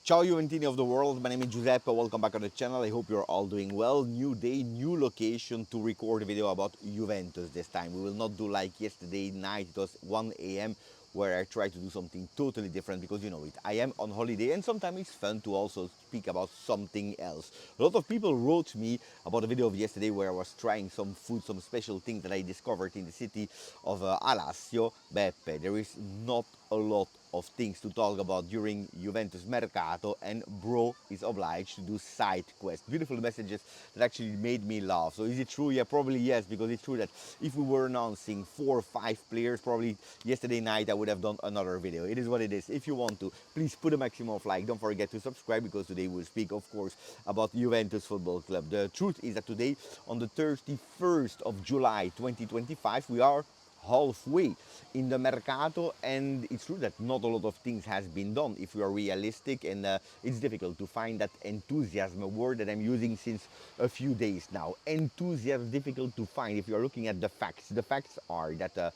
Ciao Juventini of the world, my name is Giuseppe, welcome back on the channel, I hope you're all doing well. New day, new location to record a video about Juventus this time. We will not do like yesterday night, it was 1 a.m. where I tried to do something totally different because you know it. I am on holiday and sometimes it's fun to also speak about something else. A lot of people wrote me about a video of yesterday where I was trying some food, some special thing that I discovered in the city of Alassio. Beppe, there is not a lot of things to talk about during Juventus Mercato, and bro is obliged to do side quests. Beautiful messages that actually made me laugh. So is it true? Yeah, probably yes, because it's true that if we were announcing 4 or 5 players, probably yesterday night I would have done another video. It is what it is. If you want to, please put a maximum of like. Don't forget to subscribe because today we'll speak, of course, about Juventus Football Club. The truth is that today, on the 31st of July 2025, we are halfway in the mercato, and it's true that not a lot of things has been done if we are realistic, and it's difficult to find that enthusiasm, a word that I'm using since a few days now. Enthusiasm difficult to find if you are looking at the facts. The facts are that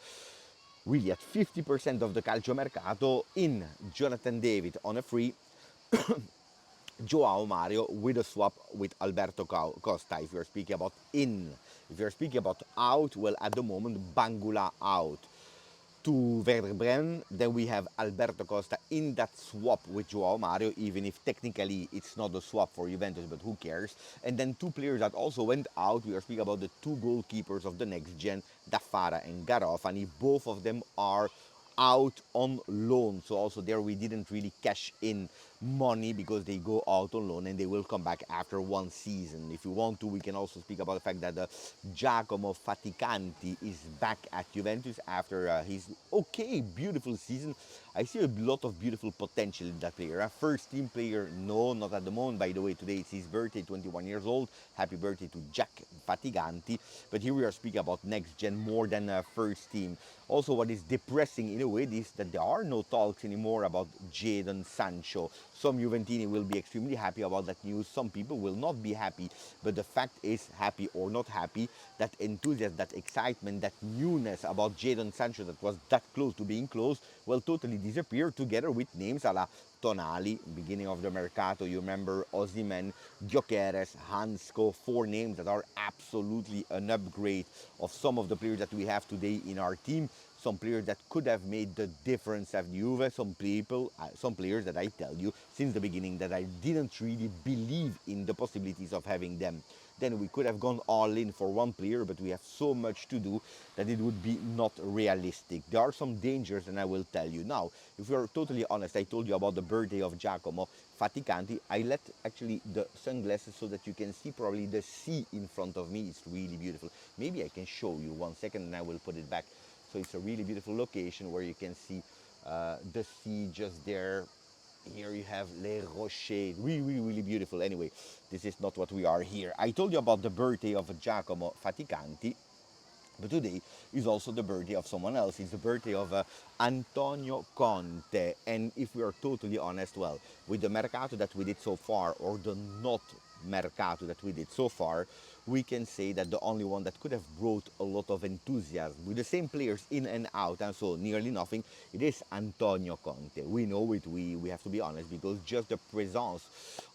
really at 50% of the calcio mercato, in Jonathan David on a free, Joao Mario with a swap with Alberto Costa. If you're speaking about in, if you're speaking about out, well, at the moment, Bangula out to Werder Bremen. Then we have Alberto Costa in that swap with Joao Mario, even if technically it's not a swap for Juventus, but who cares? And then two players that also went out. We are speaking about the two goalkeepers of the next gen, Dafara and Garofani. Both of them are out on loan. So also there we didn't really cash in money because they go out on loan and they will come back after one season. If you want to, we can also speak about the fact that Giacomo Faticanti is back at Juventus after his okay, beautiful season. I see a lot of beautiful potential in that player. A first team player, no, not at the moment. By the way, today it's his birthday, 21 years old. Happy birthday to Jack Fatiganti. But here we are speaking about next gen more than first team. Also, what is depressing in a way is that there are no talks anymore about Jadon Sancho. Some Juventini will be extremely happy about that news. Some people will not be happy. But the fact is, happy or not happy, that enthusiasm, that excitement, that newness about Jadon Sancho that was that close to being closed will totally disappear together with names a la Tonali, beginning of the Mercato. You remember Osimhen, Gyökeres, Hansko, 4 names that are absolutely an upgrade of some of the players that we have today in our team. Some players that could have made the difference at Juve. Some players that I tell you since the beginning that I didn't really believe in the possibilities of having them. Then we could have gone all in for one player, but we have so much to do that it would be not realistic. There are some dangers, and I will tell you now. If we are totally honest, I told you about the birthday of Giacomo Faticanti. I let actually the sunglasses so that you can see probably the sea in front of me. It's really beautiful. Maybe I can show you 1 second, and I will put it back. So it's a really beautiful location where you can see the sea just there. Here you have Les Rochers, really beautiful. Anyway, this is not what we are here. I told you about the birthday of Giacomo Faticanti, but today is also the birthday of someone else. It's the birthday of Antonio Conte. And if we are totally honest, well, with the Mercato that we did so far, or the not Mercato that we did so far, we can say that the only one that could have brought a lot of enthusiasm with the same players in and out, and so nearly nothing, it is Antonio Conte. We know it, we have to be honest, because just the presence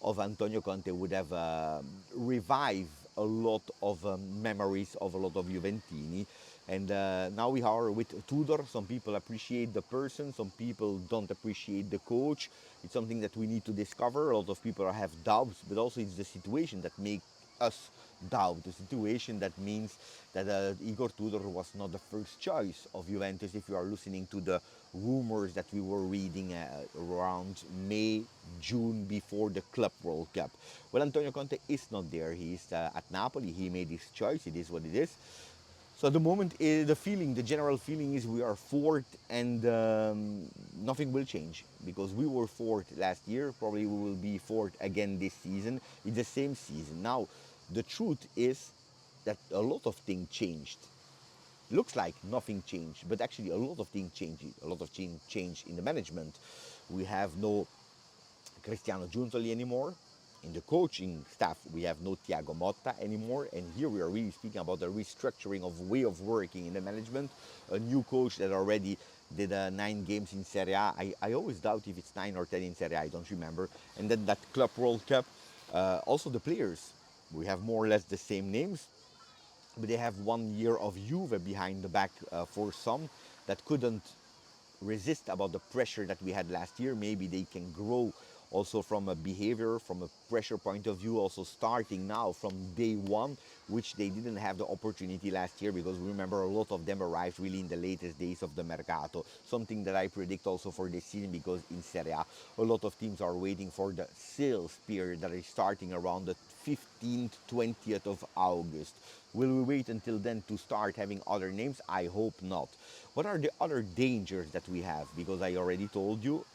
of Antonio Conte would have revived a lot of memories of a lot of Juventini. And now we are with Tudor. Some people appreciate the person, some people don't appreciate the coach. It's something that we need to discover. A lot of people have doubts, but also it's the situation that makes us doubt. The situation that means that Igor Tudor was not the first choice of Juventus. If you are listening to the rumors that we were reading around May, June, before the Club World Cup. Well, Antonio Conte is not there. He's at Napoli. He made his choice. It is what it is. So at the moment, the general feeling is we are fourth, and nothing will change because we were fourth last year. Probably we will be fourth again this season. It's the same season. Now, the truth is that a lot of things changed. Looks like nothing changed, but actually a lot of things changed. A lot of change in the management. We have no Cristiano Giuntoli anymore. In the coaching staff, we have no Thiago Motta anymore. And here we are really speaking about the restructuring of way of working in the management. A new coach that already did 9 games in Serie A. I always doubt if it's 9 or 10 in Serie A, I don't remember. And then that Club World Cup, also the players. We have more or less the same names, but they have 1 year of Juve behind the back for some that couldn't resist about the pressure that we had last year. Maybe they can grow also from a behavior, from a pressure point of view, also starting now from day one, which they didn't have the opportunity last year because remember a lot of them arrived really in the latest days of the Mercato. Something that I predict also for this season because in Serie A lot of teams are waiting for the sales period that is starting around the 15th, 20th of August. Will we wait until then to start having other names? I hope not. What are the other dangers that we have? Because I already told you,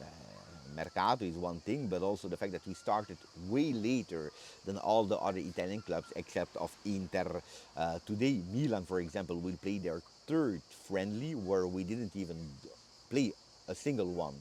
Mercato is one thing, but also the fact that we started way later than all the other Italian clubs except of Inter. Today, Milan, for example, will play their third friendly where we didn't even play a single one.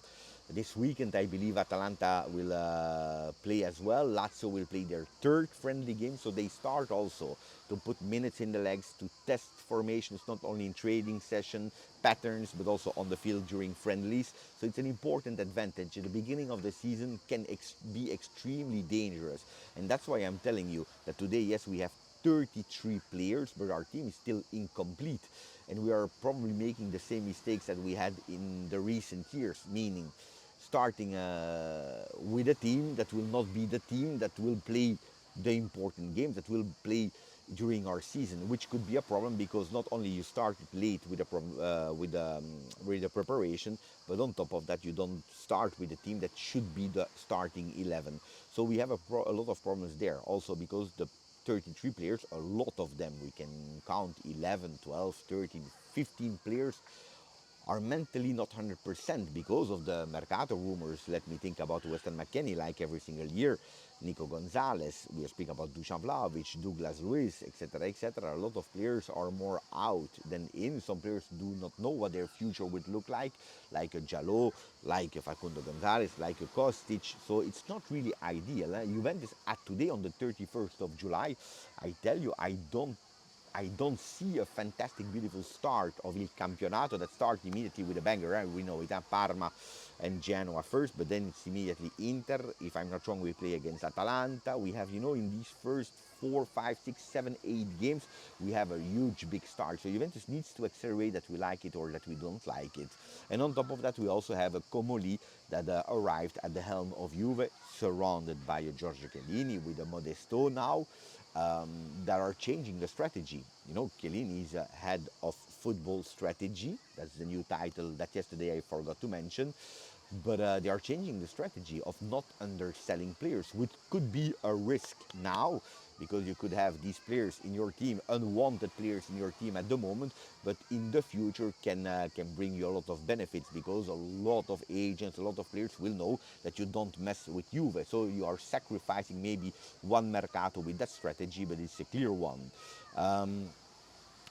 This weekend, I believe Atalanta will play as well. Lazio will play their third friendly game, so they start also to put minutes in the legs to test formations, not only in trading session patterns, but also on the field during friendlies. So it's an important advantage. At the beginning of the season can be extremely dangerous, and that's why I'm telling you that today, yes, we have 33 players, but our team is still incomplete. And we are probably making the same mistakes that we had in the recent years, meaning starting with a team that will not be the team that will play the important games that will play during our season, which could be a problem because not only you start late with with the preparation, but on top of that you don't start with a team that should be the starting 11. So we have a lot of problems there. Also because the 33 players, a lot of them, we can count 11, 12, 13, 15 players are mentally not 100% because of the Mercato rumors. Let me think about Weston McKennie like every single year, Nico Gonzalez, we speak about Dusan Vlahovic, Douglas Luiz, etc., etc. A lot of players are more out than in. Some players do not know what their future would look like a Jalot, like a Facundo Gonzalez, like a Kostic. So it's not really ideal. Juventus at today on the 31st of July, I tell you, I don't see a fantastic, beautiful start of Il Campionato that starts immediately with a banger. We know it, Parma and Genoa first, but then it's immediately Inter. If I'm not wrong, we play against Atalanta. We have, in these first 4, 5, 6, 7, 8 games, we have a huge, big start. So Juventus needs to accelerate that we like it or that we don't like it. And on top of that, we also have a Comoli that arrived at the helm of Juve, surrounded by a Giorgio Chiellini with a Modesto now that are changing the strategy. Chiellini is head of football strategy. That's the new title that yesterday I forgot to mention. But they are changing the strategy of not underselling players, which could be a risk now because you could have these players in your team, unwanted players in your team at the moment, but in the future can bring you a lot of benefits because a lot of agents, a lot of players will know that you don't mess with Juve. So you are sacrificing maybe one Mercato with that strategy, but it's a clear one. Um,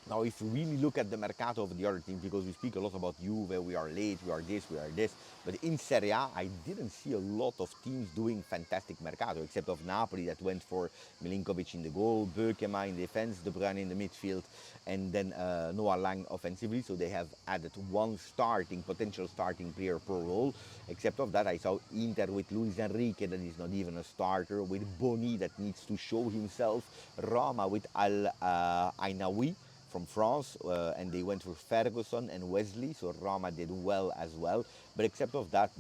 Now, if you really look at the Mercato of the other teams, because we speak a lot about Juve, we are late, we are this, we are this, but in Serie A, I didn't see a lot of teams doing fantastic Mercato, except of Napoli that went for Milinkovic in the goal, Beukema in defense, De Bruyne in the midfield, and then Noah Lang offensively. So they have added one potential starting player per role. Except of that, I saw Inter with Luis Enrique that is not even a starter, with Boni that needs to show himself, Roma with Al Ainaoui from France, and they went for Ferguson and Wesley, so Roma did well as well. But except of that,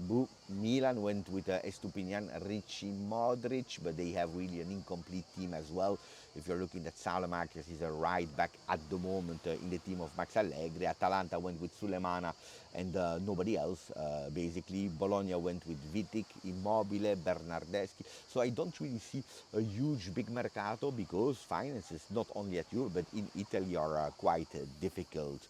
Milan went with Estupinian, Ricci, Modric, but they have really an incomplete team as well. If you're looking at Salamakers, he's a right back at the moment in the team of Max Allegri. Atalanta went with Sulemana and nobody else, basically. Bologna went with Vitic, Immobile, Bernardeschi. So I don't really see a huge big mercato because finances, not only at Europe but in Italy, are quite difficult.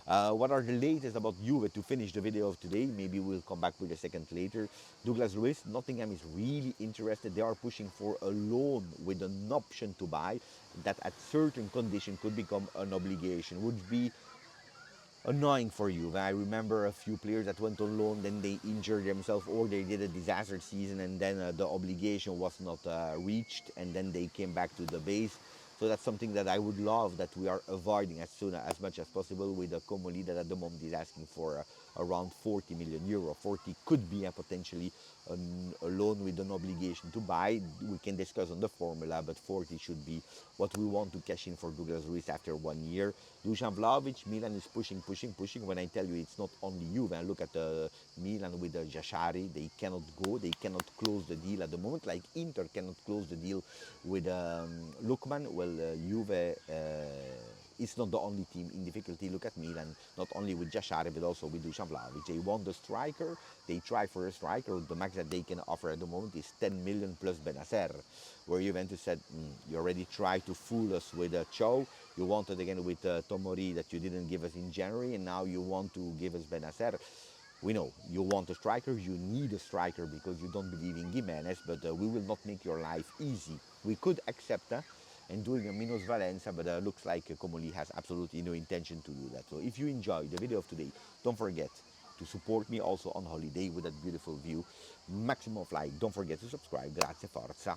What are the latest about Juve to finish the video of today? Maybe we'll come back with a second later. Douglas Luiz, Nottingham is really interested. They are pushing for a loan with an option to buy that at certain condition could become an obligation. Would be annoying for you. I remember a few players that went on loan, then they injured themselves or they did a disaster season and then the obligation was not reached and then they came back to the base. So that's something that I would love that we are avoiding as much as possible with a Comoli that at the moment is asking for around 40 million euro. 40 could be a potentially a loan with an obligation to buy. We can discuss on the formula, but 40 should be what we want to cash in for Douglas Luiz after 1 year. Dusan Vlahovic, Milan is pushing, pushing, pushing. When I tell you it's not only Juve, and look at Milan with Jashari, they cannot go, they cannot close the deal at the moment, like Inter cannot close the deal with Lookman. Well, Juve is not the only team in difficulty. Look at Milan, not only with Jashari, but also with Dusan Vlahovic. They want the striker, they try for a striker. The max that they can offer at the moment is 10 million plus Benacer, where Juventus said, you already tried to fool us with Ciao, you wanted again with Tomori that you didn't give us in January, and now you want to give us Benacer. We know you want a striker, you need a striker because you don't believe in Gimenez, but we will not make your life easy. We could accept and doing a minus Valencia, but looks like Comoli has absolutely no intention to do that. So if you enjoyed the video of today, don't forget to support me also on holiday with that beautiful view. Maximum of like, don't forget to subscribe. Grazie, forza,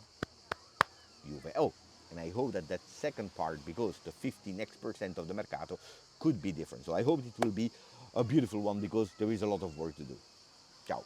Juve. Oh, and I hope that that second part, because the 50 next percent of the Mercato could be different. So I hope it will be a beautiful one because there is a lot of work to do. Ciao.